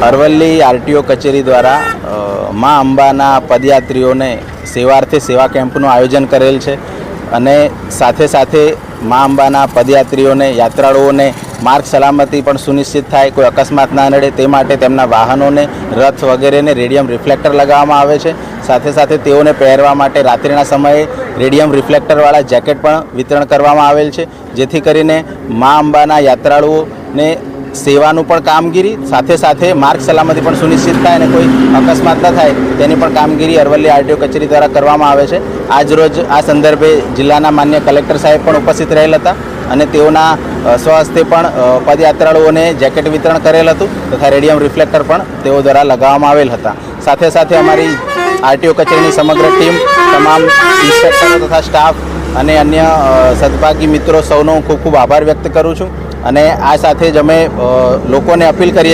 Aravalli RTO કચેરી દ્વારા મા અંબાના પદયાત્રીઓને સેવાર્થે સેવા કેમ્પનું આયોજન કરેલ છે અને સાથે સાથે મા અંબાના પદયાત્રીઓને યાત્રાળુઓને માર્ગ સલામતી પણ સુનિશ્ચિત થાય, કોઈ અકસ્માત ના નડે તે માટે તેમના વાહનોને, રથ વગેરેને રેડિયમ રિફ્લેક્ટર લગાવવામાં આવે છે. સાથે સાથે તેઓને પહેરવા માટે રાત્રિના સમયે રેડિયમ રિફ્લેક્ટરવાળા જેકેટ પણ વિતરણ કરવામાં આવેલ છે, જેથી કરીને મા અંબાના યાત્રાળુઓને સેવાનું પણ કામગીરી સાથે સાથે માર્ગ સલામતી પણ સુનિશ્ચિત થાય અને કોઈ અકસ્માત ન થાય તેની પણ કામગીરી અરવલ્લી આરટીઓ કચેરી દ્વારા કરવામાં આવે છે. આજરોજ આ સંદર્ભે જિલ્લાના માન્ય કલેક્ટર સાહેબ પણ ઉપસ્થિત રહેલ હતા અને તેઓના સ્વહસ્તે પણ પદયાત્રાળુઓને જેકેટ વિતરણ કરેલ હતું તથા રેડિયમ રિફ્લેક્ટર પણ તેઓ દ્વારા લગાવવામાં આવેલ હતા. સાથે સાથે અમારી આરટીઓ કચેરીની સમગ્ર ટીમ, તમામ ઇન્સ્પેક્ટરો તથા સ્ટાફ અને અન્ય સદભાગી મિત્રો સૌનો હું ખૂબ ખૂબ આભાર વ્યક્ત કરું છું અને આ સાથે જ અમે લોકોને અપીલ કરીએ છીએ